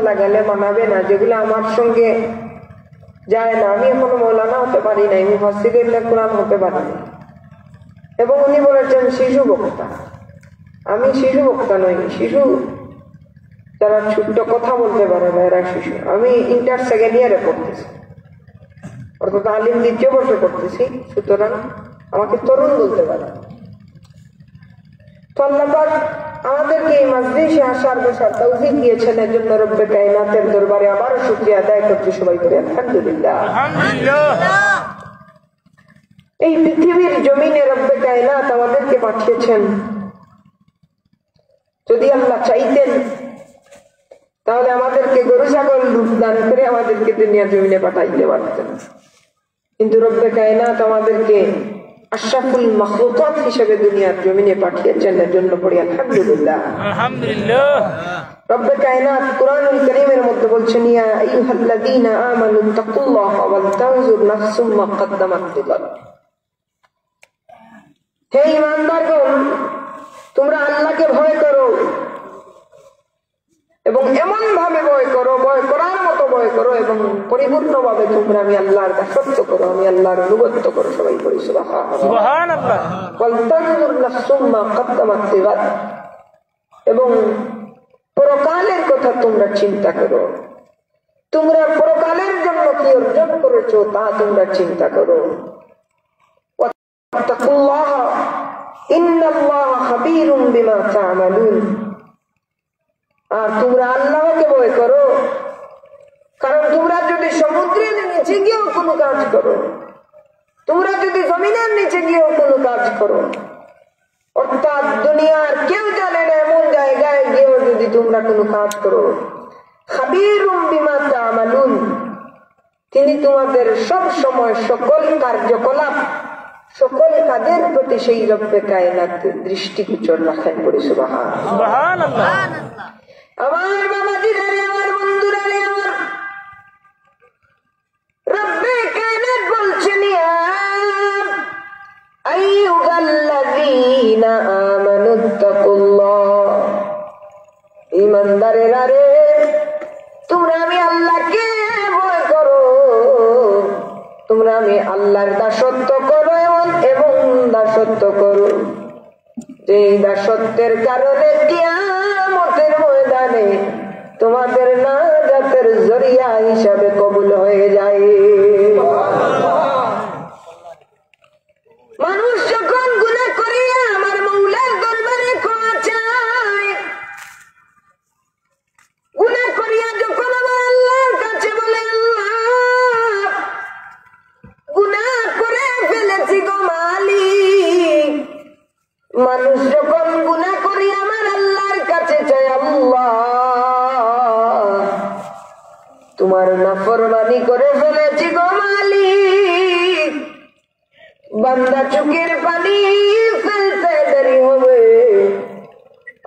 লাগালে মানাবে না, যেগুলো আমার সঙ্গে যায় না। আমি এখনো মৌলানা হতে পারি নাই, মুফাসসিরে কোরআন হতে পারি না। এবং উনি বলেছেন শিশু বক্তা। আমি শিশু বক্তা নই, শিশু যারা ছোট্ট কথা বলতে পারে না এরা শিশু। আমি ইন্টার সেকেন্ড ইয়ারে পড়তেছি, অর্থাৎ আলিম 2য় বর্ষে পড়তেছি, সুতরাং আমাকে তরুণ বলতে পারে। তো আল্লাহ পাক আমাদেরকে এই মাজলিসে আসার বসার তৌফিক দিয়েছেন, এর জন্য রব্বে কায়নাতের দরবারে আবারও শুকরিয়া আদায় করছি। সবাই করে আলহামদুলিল্লাহ। এই পৃথিবীর জমিনে রব্বে কায়নাত আমাদেরকে পাঠিয়েছেন। যদি আল্লাহ চাইতেন তাহলে আমাদেরকে গরু ছাগল রূপ দান করে আমাদেরকে দুনিয়া জমিনে পাঠাইতে পারতেন, কিন্তু রব্বে কায়নাত আমাদেরকে আশরাফুল মাখলুকাত হিসেবে দুনিয়ার জমিনে পাঠিয়েছেন, এর জন্য পড়ি আলহামদুলিল্লাহ। আলহামদুলিল্লাহ। রব্বে কায়নাত কুরআনুল কারীমের মধ্যে বলছেন, ইয়া আইয়ুহাল্লাযীনা আমানু তাকুল্লাহা ওয়াল তানজুর নাফসুম মা কদ্দামাত লিগাদ। হে ঈমানদারগণ, তোমরা আল্লাহকে ভয় করো এবং এমন ভাবে ভয় করো, ভয় করার মতো ভয় করো এবং পরিপূর্ণ ভাবে তোমরা আমি আল্লাহর দাসত্ব করো, আমি আল্লাহর আনুগত্য করো। সবাই বলি সুবহানাল্লাহ। ওয়াল তানজুর নাফসুম মা কদ্দামাত লিগাদ। এবং পরকালের কথা তোমরা চিন্তা করো, তোমরা পরকালের জন্য কি অর্জন করেছো তা তোমরা চিন্তা করো। ওয়াত্তাকুল্লাহ ইন্নাল্লাহা খাবীরুম বিমা তা'মালুন। আর তোমরা আল্লাহকে ভয় করো, কারণ তোমরা যদি সমুদ্রের নিচে গিয়েও কোনো কাজ করো, তোমরা যদি জমিনের নিচে গিয়েও কোনো কাজ করো, অর্থাৎ দুনিয়ার কেউ জানে না এমন জায়গায় গিয়েও যদি তোমরা কোনো কাজ করো, খাবীরুম বিমা তা'মালুন, তিনি তোমাদের সব সময় সকল কার্যকলাপ সকল কাজের প্রতি সেই রব্বে কায়নাত দৃষ্টিগোচর রাখেন। বলি সুবহানাল্লাহ। আমার বাবাজিরা, আমার বন্ধুরা, আমার রব্বে কায়নাত বলছেন, ইয়া আইয়ুহাল্লাযীনা আমানুত্তাকুল্লাহ। ঈমানদারেরা রে, তোমরা আমি আল্লাহকে ভয় করো, তোমরা আমি আল্লাহর দাসত্ব করো এবং দাসত্ব করো, যে দাসত্বের কারণে কিয়ামতের ময়দানে তোমাদের নাজাতের জরিয়া হিসাবে কবুল হয়ে যায়। মানুষ যখন গুনাহ করিয়া আমার মৌলার দরবারে ক্ষমা চায়, গুনাহ করিয়া যখন আমার আল্লাহর কাছে বলে, আল্লাহ গুনাহ করে ফেলেছি গো মালিক। মানুষ যখন গুনাহ করি আমার আল্লাহর কাছে চায়, আল্লাহ তোমার নাফরমানি করে ফেলেছি গো মালিক, বান্দা চোখের পানি ফেলতে দেরি হবে,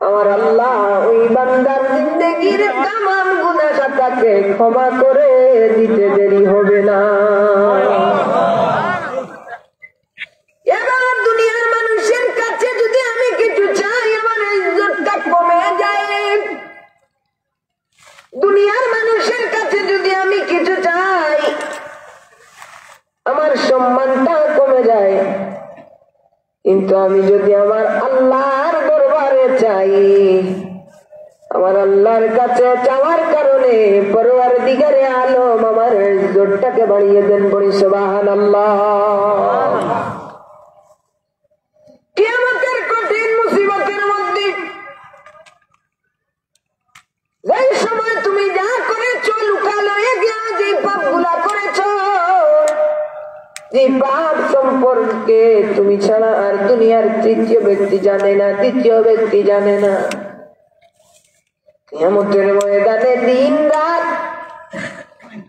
আমার আল্লাহ ওই বান্দার জিন্দেগির তামাম গুনাহ খাতাকে ক্ষমা করে দিতে দেরি হবে না। এবার দুনিয়ার মানুষের কাছে যদি আমি কিছু চাই, আমার ইজ্জতটা কমে যায়। দুনিয়ার মানুষের কাছে যদি আমি কিছু চাই, আমার সম্মানটা কমে যায়। কিন্তু আমি যদি আমার আল্লাহর দরবারে চাই, আমার আল্লাহর কাছে চাওয়ার কারণে পরওয়ারদিগারে আলম আমার ইজ্জতটাকে বাড়িয়ে দেন। বলি সুবহানাল্লাহ। কিয়ামতের কঠিন মুসিবতের মধ্যে যেই সময় তুমি যা করেছো লুকালয়ে গিয়া যে পাপগুলা করেছো, যে পাপ সম্পর্কে তুমি ছাড়া আর দুনিয়ার তৃতীয় ব্যক্তি জানে না, দ্বিতীয় ব্যক্তি জানে না, কিয়ামতের ময়দানে দিন রাত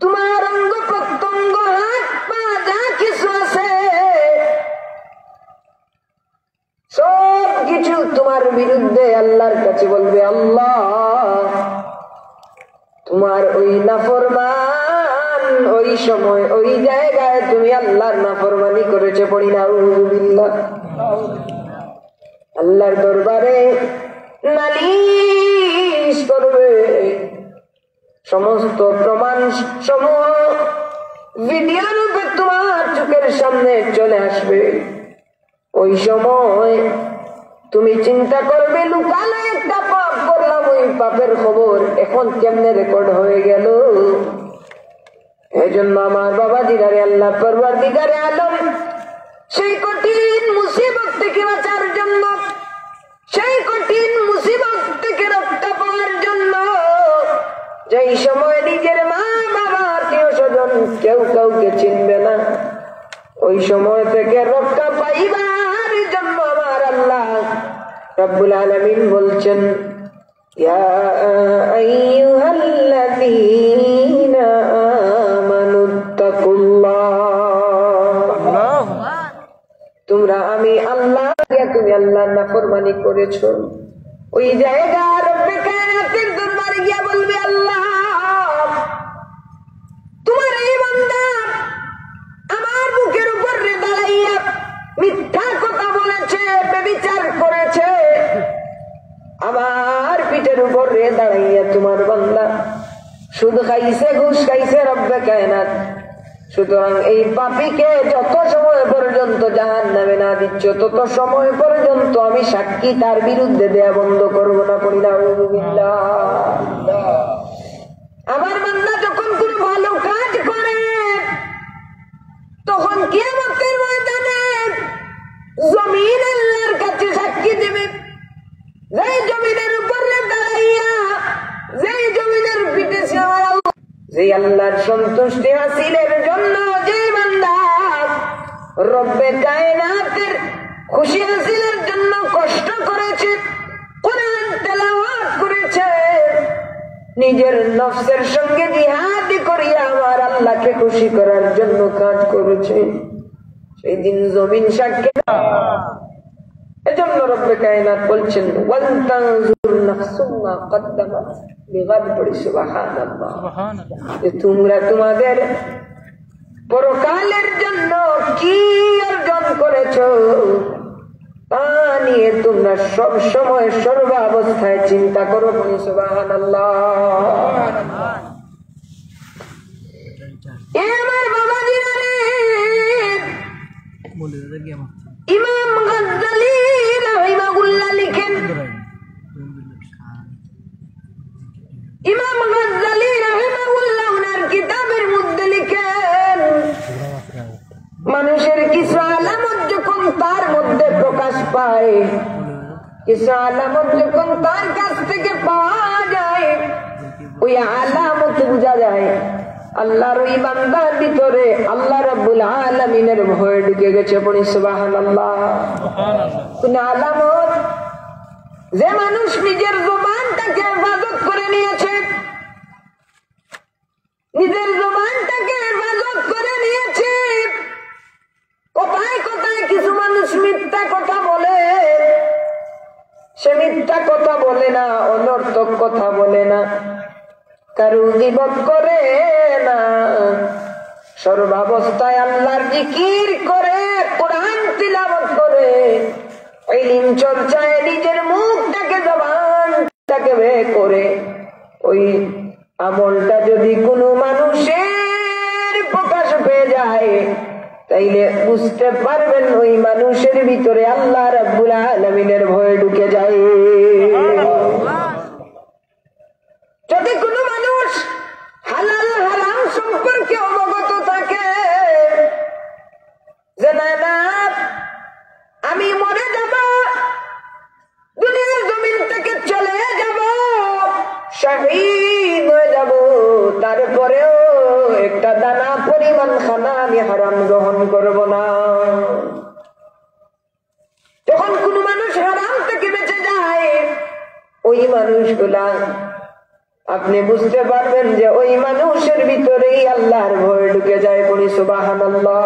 তোমার অঙ্গ প্রত্যঙ্গ হাত পা যা কিছু আছে সব কিছু তোমার বিরুদ্ধে আল্লাহর কাছে বলবে, আল্লাহ তোমার ওই নাফরমান ওই সময় ওই জায়গায় তুমি আল্লাহর নাফরমানি করেছে। পড়ি নাউযুবিল্লাহ। আল্লাহর দরবারে নালিশ করবে, সমস্ত প্রমাণ সমূহ ভিডিও রূপে তোমার চোখের সামনে চলে আসবে। ওই সময় তুমি চিন্তা করবে, লুকালে একটা পাপ করলাম, ওই পাপের খবর এখন কেমনে রেকর্ড হয়ে গেল। এই জন্য আমার বাবাজিরারে, আল্লাহ পরওয়ারদিগারে আলম সেই কঠিন মুসিবত থেকে বাঁচার জন্য, সেই কঠিন মুসিবত থেকে রক্ষা পাওয়ার জন্য, যেই সময় নিজের মা বাবা আত্মীয় স্বজন কেউ কাউকে চিনবে না, ওই সময় থেকে রক্ষা পাইবার জন্য আমার আল্লাহ রাব্বুল আলামিন বলছেন, ইয়া আইয়ুহাল্লাযীনা আমানুত্তাকুল্লাহ, তোমরা আমি আল্লাহ, তুমি আল্লাহর নাফরমানি করেছো। ওই জায়গা রব্বে কায়নাতের দরবারে গিয়া বলবে, আল্লাহ তোমার এই বান্দা আমার বুকের উপর দাঁড়াইয়া মিথ্যা কথা বলেছে, ব্যভিচার করেছে, আমার পিঠের উপর দাঁড়াইয়া তোমার বান্দা সুদ খাইছে, ঘুষ খাইছে রব্বে কায়নাত। সুতরাং এই পাপীকে যত সময় পর্যন্ত জাহান্নামে না দিচ্ছ, তত সময় পর্যন্ত আমি সাক্ষী তার বিরুদ্ধে দেয়া বন্ধ করবো না। পড়ি না আউযুবিল্লাহ। আমার বান্দা যখন কোন ভালো কাজ করে, তখন কিয়ামতের ময়দানে জমিন আল্লাহর কাছে সাক্ষী দেবে। যে জমিনের উপরে দাঁড়াইয়া, যে জমিনের পিঠে যে আল্লাহর সন্তুষ্টি হাসিলের জন্য যে বান্দা রব্বে কায়নাতের খুশি হাসিলের জন্য কষ্ট করেছে, কোরআন তেলাওয়াত করেছে, নিজের নফসের সঙ্গে জিহাদ করিয়া আমার আল্লাহকে খুশি করার জন্য কাজ করেছে, সেই দিন জমিন সাক্ষী। এজন্য রব্বে কায়নাত বলছেন, ওয়াল তানজুর নাফসুম মা কদ্দামাত লিগাদ। পড়ি সুবহানাল্লাহ। যে তোমরা তোমাদের পরকালের জন্য কি অর্জন করেছো, তা নিয়ে তোমরা সব সময় সর্বাবস্থায় চিন্তা করো। পড়ি সুবহানাল্লাহ। আমার বাবাজিরা রে, ইমাম গাজ্জালী রাহিমাহুল্লাহ লিখেন, ইমাম গাজ্জালী রাহিমাহুল্লাহ ওনার কিতাবের মধ্যে লিখেন, মানুষের কিছু আলামত যখন তার মধ্যে প্রকাশ পায়, কিছু আলামত যখন তার কাছ থেকে পাওয়া যায়, ওই আলামত বোঝা যায় আল্লাহর ওই বান্দার ভিতরে আল্লাহ রাব্বুল আলামিনের ভয় ঢুকে গেছে। পড়ি সুবহানাল্লাহ। কোন আলামত? যে মানুষ নিজের জবানটাকে হেফাজত করে নিয়েছে, নিজের জবানটাকে হেফাজত করে নিয়েছে। কোথায় কোথায় কিছু মানুষ মিথ্যা কথা বলে, সে মিথ্যা কথা বলে না, অনর্থক কথা বলে না, কারো গীবত করে না, সর্বাবস্থায় আল্লাহর জিকির করে, কোরআন তিলাওয়াত করে, ইলম চর্চায় নিজের মুখটাকে জবানটাকে বের করে। ওই আমলটা যদি কোনো মানুষের প্রকাশ পেয়ে যায়, তাইলে বুঝতে পারবেন ওই মানুষের ভিতরে আল্লাহ রাব্বুল আলামিনের ভয় ঢুকে যায়। যদি কোনো মানুষ হালাল হারাম সম্পর্কে অবগত থাকে, যে না না আমি মরে যাব, দুনিয়ার জমিন থেকে চলে যাব, শহীদ হয়ে যাব, তারপরেও একটা দানা পরিমাণ খানা আমি হারাম গ্রহণ করব না। যখন কোনো মানুষ হারাম থেকে বেঁচে যায়, ওই মানুষগুলা আপনি বুঝতে পারবেন যে ওই মানুষের ভিতরেই আল্লাহর ভয় ঢুকে যায়। পড়ি সুবহানাল্লাহ।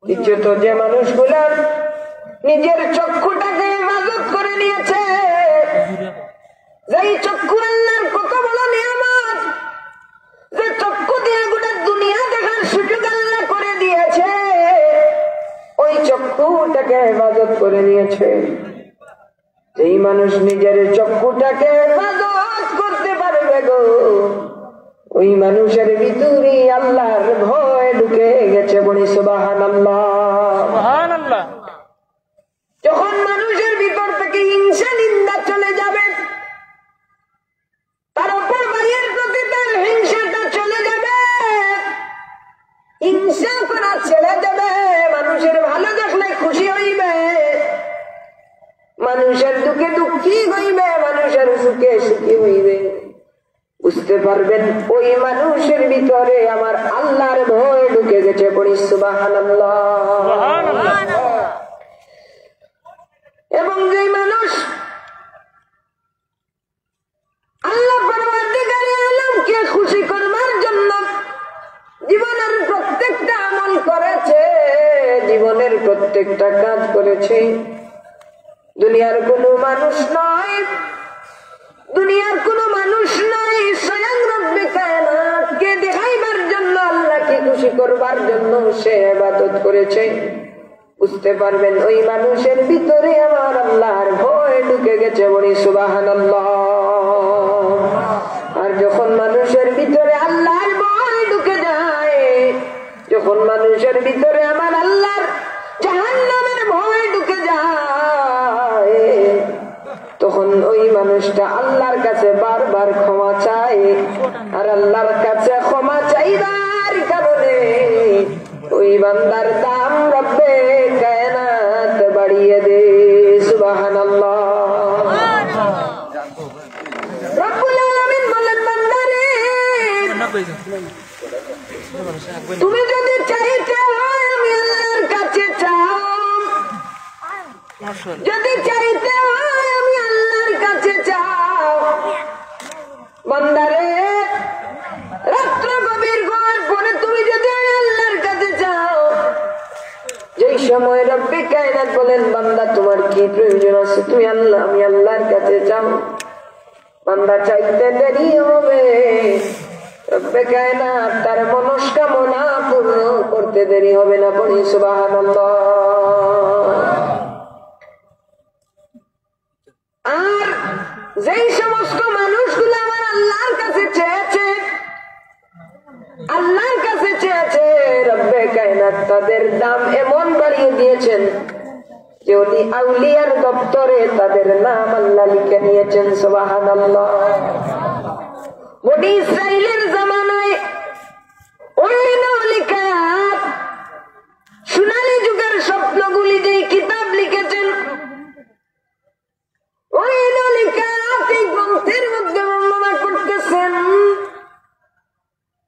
কিছু তো যে মানুষগুলা নিজের চক্ষুটাকে হেফাজত করে নিয়েছে, যেই চক্ষু আল্লাহর কত বড় নিয়ামত, যে চক্ষু দিয়ে গোটা দুনিয়া দেখার সুযোগ আল্লাহ করে দিয়েছে, ওই চক্ষুটাকে হেফাজত করে নিয়েছে। যেই মানুষ নিজের চক্ষুটাকে হেফাজত করতে পারবে গো, ওই মানুষের ভিতরে আল্লাহর ভয় ঢুকে গেছে, বলি সুবহানাল্লাহ। সুবহানাল্লাহ। যখন মানুষের ভিতর থেকে হিংসা নিন্দা চলে যাবে, তার অপর ভাইয়ের প্রতি তার হিংসাটা চলে যাবে, হিংসা করা ছেড়ে দেবে, মানুষের ভালো দেখলে খুশি হইবে, মানুষের দুঃখে দুঃখী হইবে, মানুষের সুখে সুখী হইবে, বুঝতে পারবেন ওই মানুষের ভিতরে আমার আল্লাহর ভয় ঢুকে গেছে, পড়ি সুবহানাল্লাহ। এবং যে মানুষ আল্লাহ পরবর্তীকালে আলমকে খুশি করবার জন্য জীবনের প্রত্যেকটা আমল করেছে, জীবনের প্রত্যেকটা কাজ করেছে, দুনিয়ার কোনো মানুষ নয়, দুনিয়ার কোনো মানুষ নয়, স্বয়ং রব্বে কায়নাতকে দেখাইবার জন্য, আল্লাহকে খুশি করবার জন্য সে ইবাদত করেছে। বুঝতে পারবেন ওই মানুষের ভিতরে আমার আল্লাহর ভয় ঢুকে গেছে, বলি সুবহানাল্লাহ। আর যখন মানুষের ভিতরে আল্লাহর ভয় ঢুকে যায়, যখন মানুষের ভিতরে আমার আল্লাহর জাহান্নামের ভয় ঢুকে যায়, তখন ওই মানুষটা আল্লাহর কাছে বারবার ক্ষমা চায়, আর আল্লাহর কাছে ক্ষমা চাইবার কারণে ওই বান্দার দাম রব্বে কায়নাত বাড়িয়ে দে, সুবহানাল্লাহ। রব্বুল আলামিন বলেন, বান্দারে তুমি যদি চাইতে হয় আমি আল্লাহর কাছে চাও, যদি চাইতে হয় আমি আল্লাহর কাছে চাও, বান্দারে রাত্র গভীর হওয়ার পরে তুমি যদি আল্লাহর কাছে চাও, যেই সময় রব্বে কায়নাত বলেন বান্দা তোমার কি প্রয়োজন আছে, তুমি আল্লাহ আমি আল্লাহর কাছে চাও, বান্দা চাইতে দেরি হবে, রব্বে কায়নাত তার মনস্কামনা পূর্ণ করতে দেরি হবে না, পড়ি সুবহানাল্লাহ। আর যেই সমস্ত মানুষগুলো আমার আল্লাহর কাছে চেয়েছে, আল্লাহর কাছে চেয়েছে, রব্বে কায়নাত তাদের দাম এমন বাড়িয়ে দিয়েছেন যে উনি আউলিয়ার দপ্তরে তাদের নাম আল্লাহ লিখে নিয়েছেন, সুবহানাল্লাহ। বনি ইসরাইলের জামানায় ওই নলিকাত সোনালী যুগের স্বপ্নগুলি যে কিতাব লিখেছেন, ওই নলিকাত এই গ্রন্থের মধ্যে বর্ণনা করতেছেন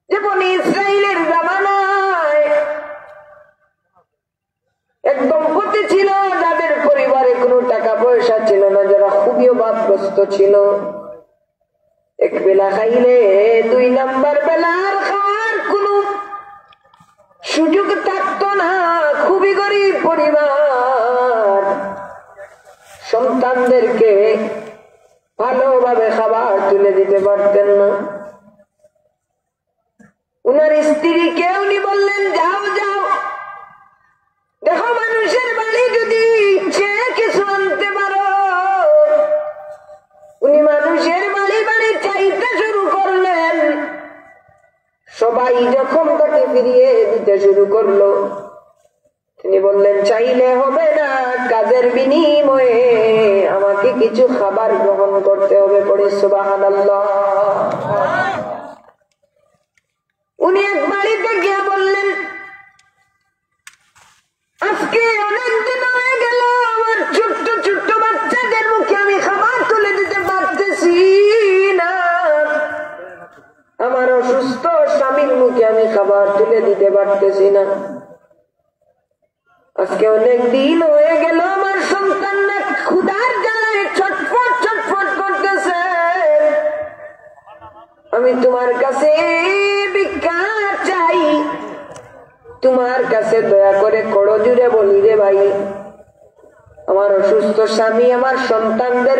যে বনি ইসরাইলের জামানায় এক দম্পতি ছিল যাদের পরিবারে কোনো টাকা পয়সা ছিল না, যারা খুবই অভাবগ্রস্ত ছিল, এক বেলা খাইলে দুই নাম্বার বেলার খাওয়ার কোনো সুযোগ থাকতো না, খুবই গরিব পরিবার, সন্তানদেরকে ভালোভাবে খাবার তুলে দিতে পারতেন না। উনার স্ত্রীকে উনি বললেন, যাও যাও দেখো মানুষের বাড়ি যদি ইচ্ছে কিছু আনতে পারো। উনি মানুষের বাড়ি বাড়ি চাইতে শুরু করলেন, সবাই যখন তাকে ফিরিয়ে দিতে শুরু করলো, তিনি বললেন চাইলে হবে না, কাজের বিনিময়ে আমাকে কিছু খাবার গ্রহণ করতে হবে, পড়ে সুবহানাল্লাহ। উনি এক বাড়িতে গিয়ে বললেন, আজকে অনেক দিন হয়ে গেল আমার ছোট্ট ছোট্ট বাচ্চাদের মুখে আমি খাবার তুলে দিতে পারতেছি না, আমার অসুস্থ স্বামীর মুখে আমি খাবার তুলে দিতে পারতেছি না, আজকে অনেক দিন হয়ে গেল আমার সন্তানরা ক্ষুধার জ্বালায় ছটফট ছটফট করতেছে, আমি তোমার কাছে ভিক্ষা চাই, তোমার কাছে দয়া করে করো জুড়ে বলি রে ভাই, আমার অসুস্থ স্বামী আমার সন্তানদের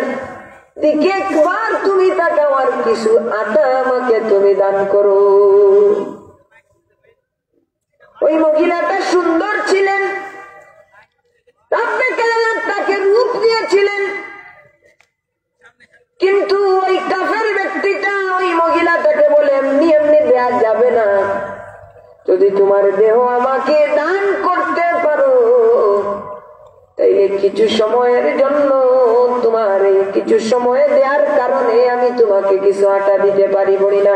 দিকে একবার তুমি তাকাও, আর কিছু আটা আমাকে তুমি দান করো। ওই মহিলাটা সুন্দর ছিলেন, তাকে রূপ দিয়েছিলেন, কিন্তু ওই কাফের ব্যক্তিটা ওই মহিলাটাকে বলে এমনি এমনি যদি তোমার দেহ আমাকে দান করতে পারো তাইলে কিছু সময়ের জন্য তোমার এই কিছু সময় দেওয়ার কারণে আমি তোমাকে কিছু আটা দিতে পারি। বলি না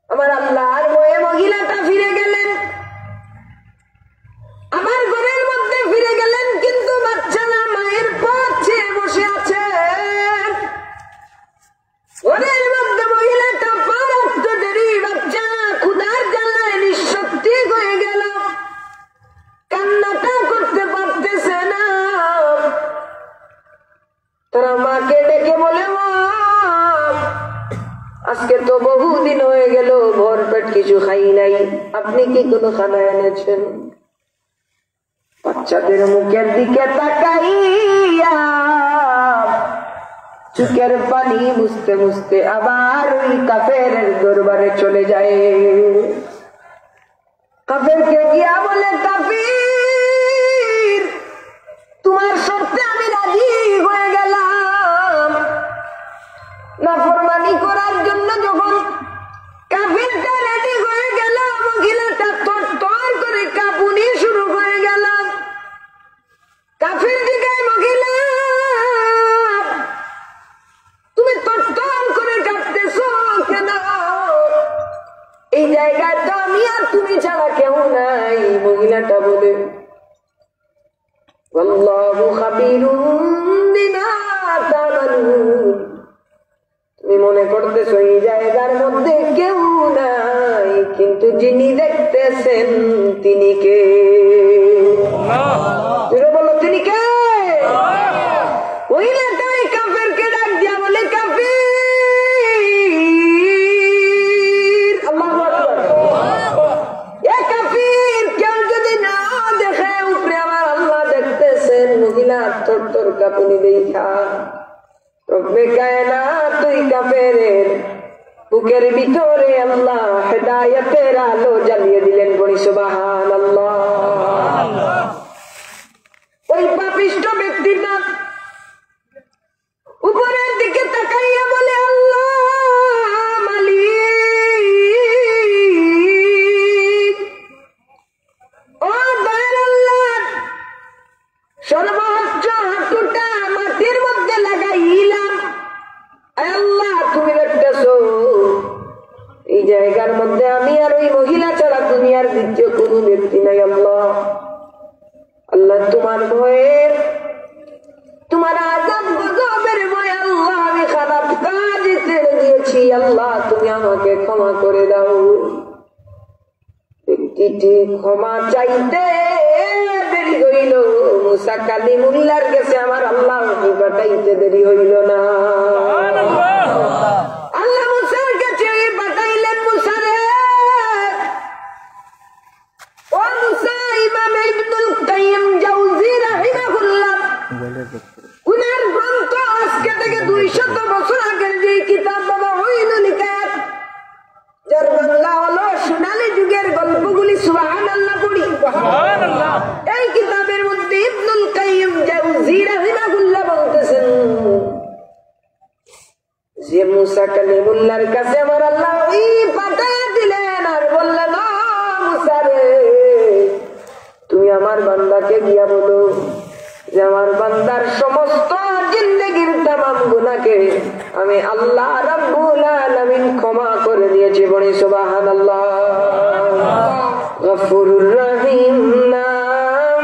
আমার আল্লাহর বয়ে মহিলাটা ফিরে গেলেন, আমার ঘরের মধ্যে ফিরে গেলেন, কিন্তু বাচ্চা না মায়ের পাশে বসে আছে। ঘরের মধ্যে মহিলাটা পা রাখতে দেরি, বাচ্চা ক্ষুধার জ্বালায় নিঃশক্তি হয়ে গেল, কান্নাটা করতে পারতেছে না। তারা মাকে ডেকে বলে, মা আজকে তো বহুদিন হয়ে গেল ভরপেট কিছু খাই নাই, আপনি কি কোনো খানা এনেছেন? বাচ্চাদের মুখের দিকে তাকাইয়া চোখের পানি মুছতে মুছতে আবার ওই কাফেরের দরবারে চলে যায়। কাফেরকে গিয়া বলে, কাফির তোমার শর্তে আমি রাজি হয়ে গেলাম। নাফরমানি করার জন্য যখন কাফিরটা রেডি হয়ে গেল, মহিলাটা তরতর করে কাঁপুনি শুরু হয়ে গেল। কাফির দিকে, মহিলা তুমি তরতর করে কাঁপতেছো কেন? এই জায়গায় তো আমি আর তুমি ছাড়া কেউ নাই। মহিলাটা বলে, আল্লাহু খাবীরুম বিমা তা'মালুন, তুমি মনে করতেছো এই জায়গার মধ্যে কেউ নাই, কিন্তু যিনি দেখতেছেন তিনি কে? তুমি বলো তিনি কে? মহিলাটাই কাফেরকে ডাক দিয়া বলে, কাফির, আল্লাহু আকবার, এ কাফির, কেউ যদি না দেখে উপরে আমার আল্লাহ দেখতেছেন। মহিলা থরথর কাঁপুনি দেখা রব্বে কায়নাত তুই কাফেরের বুকের ভিতরে আল্লাহ হেদায়েতের আলো জ্বালিয়ে দিলেন। বলি সুবহানাল্লাহ। ওই পাপিষ্ঠ ব্যক্তিটা উপরের দিকে তাকাইয়া বলে, আল্লাহ মালিক, ও দয়াল আল্লাহ, সর্বোচ্চ হাঁটুটা মাটির মধ্যে লাগাইলাম। আল্লাহ তুমি দেখতেছো এই জায়গার মধ্যে আমি আর ওই মহিলা ছাড়া দুনিয়ার দ্বিতীয় কোন ব্যক্তি নাই। আল্লাহ, আল্লাহ তোমার ভয়ে, তোমার আযাব গজবের ভয়ে আল্লাহ আমি খারাপ কাজ ছেড়ে দিয়েছি। আল্লাহ তুমি আমাকে ক্ষমা করে দাও। ব্যক্তিটি ক্ষমা চাইতে দেরি হইল, মুসা কালিমুল্লাহর কাছে আমার আল্লাহ পাঠাইতে দেরি হইল না। আল্লাহ মুসার কাছে পাঠাইলেন, মুসা রে, ও মুসা, ইমাম ইবনুল কাইয়িম জাওযী রাহিমাহুল্লাহ উনার গ্রন্থ আজকে থেকে 200 বছর আগের যে কিতাব বাবা হইল নিকাত, যার বাংলা হলো সোনালী যুগের গল্পগুলি, সুবহানাল্লাহ পড়ি। সুবহানাল্লাহ। এই কিতাবের মধ্যে ইবনুল কাইয়িম জাওযী রাহিমাহুল্লাহ বলতেছেন যে মুসা কালিমুল্লাহর কাছে আমার আল্লাহ ওই পাঠিয়ে দিলেন আর বললেন, ও মুসা রে, তুমি আমার বান্দাকে গিয়া বলো যে আমার বান্দার সমস্ত জিন্দেগির তামাম গুনাহকে আমি আল্লাহ রাব্বুল আলামিন ক্ষমা করে দিয়েছি। বলি সুবহানাল্লাহ। গফুরুর রহিম নাম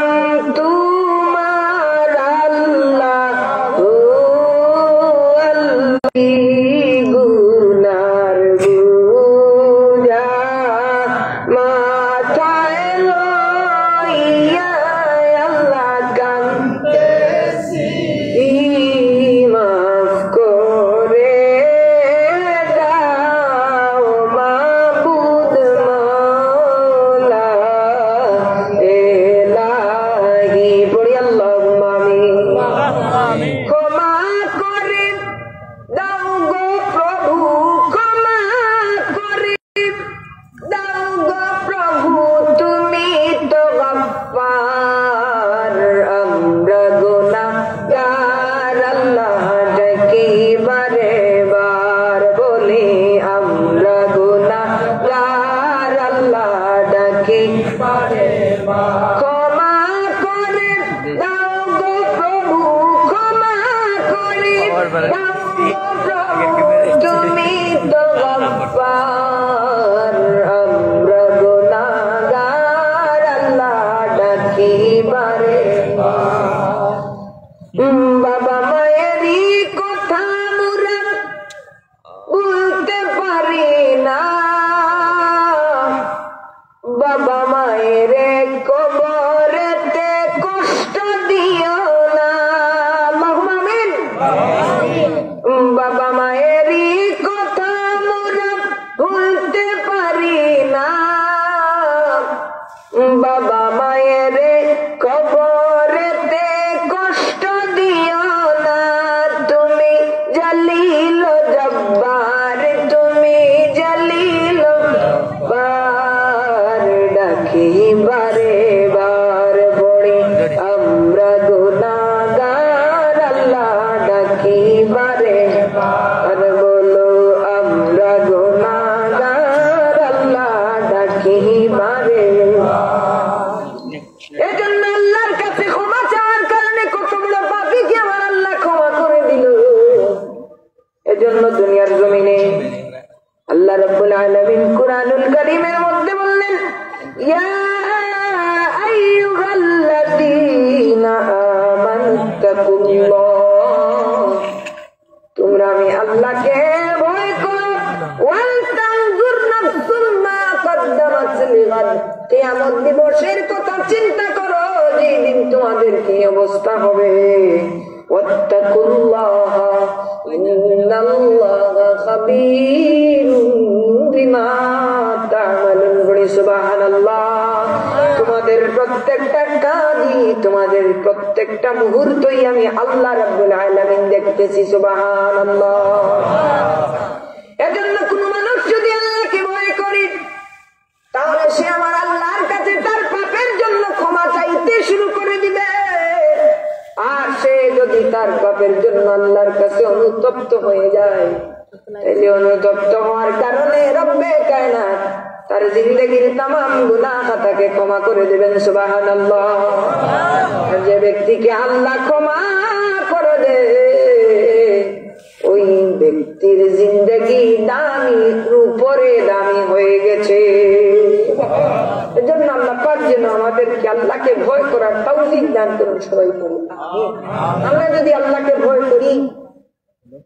তোমার আল্লাহ, ও আল্লাহ গুনার বুঝা মাথায় লইয়া আল্লাহ কান্দেছি, মাফ করে দাও মাবুদ মাওলা, এ তুমি তো গফফার, আমরা গুনাহগার, আল্লাহ ডাকি বারে বাবা মায়েরই কথা মোরা বলতে পারি না, বাবা মায়ের কবরেতে কষ্ট দিও না, আমিন। বাবা মায়েরই কথা মোরা ভুলতে পারি না, বাবা মায়ের কবরেতে কষ্ট দিও না, তুমি জালিল জব্বার, তুমি জালিল জব্বার, ডাকি বারে বার পড়ি আমরা গুনাহগার, আল্লাহ ডাকি বারে বার, বলো আমরা গুনাহগার, আল্লাহ ডাকি বারে। এজন্য আল্লাহর কাছে ক্ষমা চাওয়ার কারণে কত বড় পাপীকে আমার আল্লাহ ক্ষমা করে দিল। এজন্য দুনিয়ার জমিনে আল্লাহ রাব্বুল আলামিন কুরআনুল কারীমের মধ্যে বললেন, ইয়া আইয়ুহাল্লাযীনা আমানুত্তাকুল্লাহ, তোমরা আমি আল্লাহকে ভয় করো, ওয়াল তানজুর নাফসুম মা কদ্দামাত লিগাদ, কিয়ামত দিবসের কথা চিন্তা করো, যেদিন তোমাদের কি অবস্থা হবে। ওয়াত্তাকুল্লাহা ইন্নাল্লাহা খাবীরুম বিমা তা'মালুন, বলি সুবহানাল্লাহ। তোমাদের প্রত্যেকটা কাজই, তোমাদের প্রত্যেকটা মুহূর্তই আমি আল্লাহ রাব্বুল আলামিন দেখতেছি, সুবহানাল্লাহ। এজন্য কোন মানুষ যদি আল্লাহকে ভয় করে, তাহলে সে আমার আল্লাহর কাছে তার পাপের জন্য ক্ষমা চাইতে শুরু করে দিবে। আর সে যদি তার পাপের জন্য আল্লাহর কাছে অনুতপ্ত হয়ে যায়, তাহলে অনুতপ্ত হওয়ার কারণে রব্বে কায়নাত তার জিন্দেগির তামাম গুনাহ খাতাকে ক্ষমা করে দেবেন, সুবহানাল্লাহ। যে ব্যক্তিকে আল্লাহ ক্ষমা করে দে, ওই ব্যক্তির জিন্দেগি দামির উপরে দামি হয়ে গেছে। এজন্য আল্লাহ পাক যেন আমাদেরকে আল্লাহকে ভয় করার তৌফিক দান করুন, সবাই বলুন আমিন। আমরা যদি আল্লাহকে ভয় করি,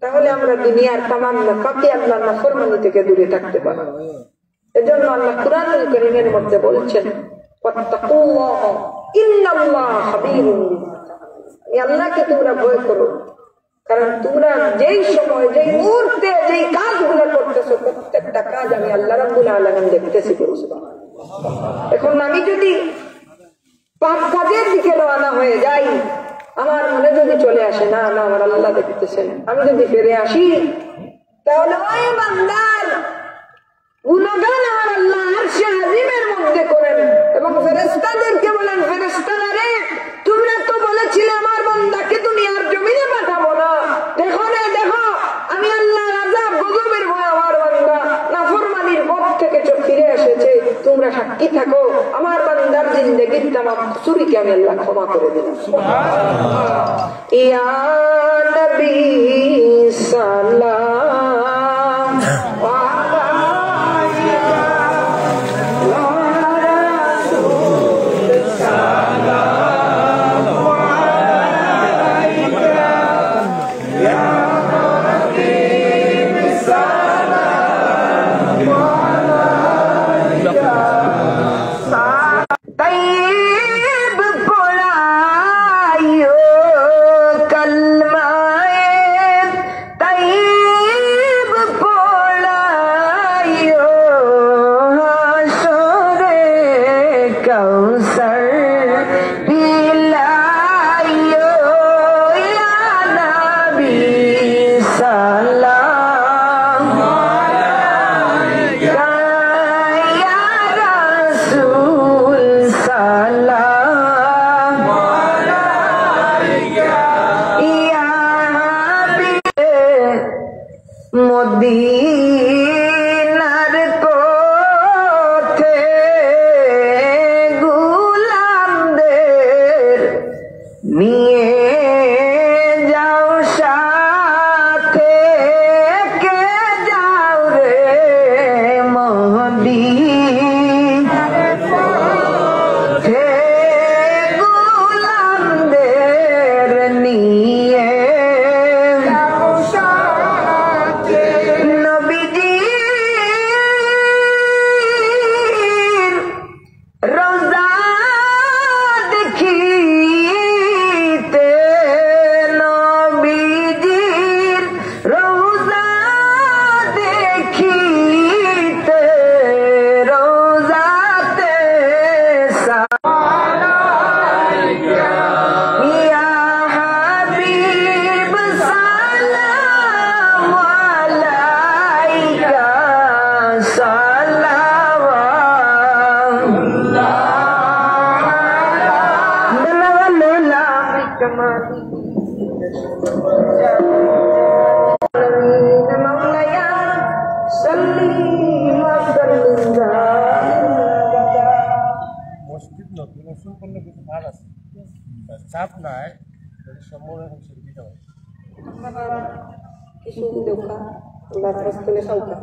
তাহলে আমরা দুনিয়ার তামাম পাপী আল্লাহর নাফরমানি থেকে দূরে থাকতে পারব। এজন্য আল্লাহ কুরআনুল কারীমের মধ্যে বলছেন, ওয়াত্তাকুল্লাহ ইন্নাল্লাহা খাবীরুম বিমা তা'মালুন, আল্লাহকে তোমরা ভয় করো, কারণ তোমরা যেই সময়, যেই মুহূর্তে, যেই কাজগুলো করতেছো, প্রত্যেকটা কাজ আমি আল্লাহ রাব্বুল আলামিন দেখতেছি। এখন আমি যদি পাপ কাজের দিকে রওনা হয়ে যাই, আমার মনে যদি চলে আসে না না আমার আল্লাহ দেখতেছেন, আমি যদি ফিরে আসি, তাহলে ওই বান্দার গুণগান আমার আল্লাহ আরশে আজিমের মধ্যে করেন এবং ফেরেশতাদেরকে বলেন, ফেরেশতারা রে, তোমরা তো বলেছিলে আমার বান্দাকে দুনিয়ার জমিনে পাঠাবো না, দেখো না, দেখো আমি আল্লাহর আযাব গজবের ভয় আমার বান্দা নাফরমানির পথ থেকে ফিরে এসেছে, তোমরা সাক্ষী থাকো, আমার বান্দার জিন্দেগির তামাম কসুরকে আমি আল্লাহ ক্ষমা করে দিলাম। ইয়া নবী সালাম মদিনার পথে গোলামদের নিয়ে যাও সাথে, চাপ নাই, যদি সম্ভব এখন ছেড়ে দিতে হবে। কিছু দেখা আল্লাহর রাস্তায় সাউকা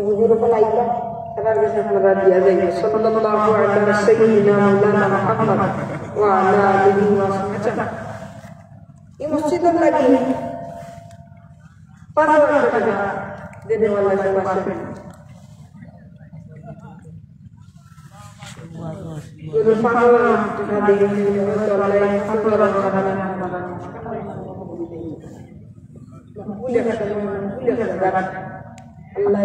হুজুর বলাইলা তার কাছে আমরা দিয়া যাইবে সাল্লাল্লাহু আলা সাইয়্যিদিনা মাওলানা মুহাম্মদ ওয়া আলা আলিহি ওয়া সাহবিহি। এই মসজিদের লাগি 5,000 টাকা দেনে वाला সব আছে। যদি 5,000 টাকা দিয়ে তো আল্লাহ 5,000 টাকা Allah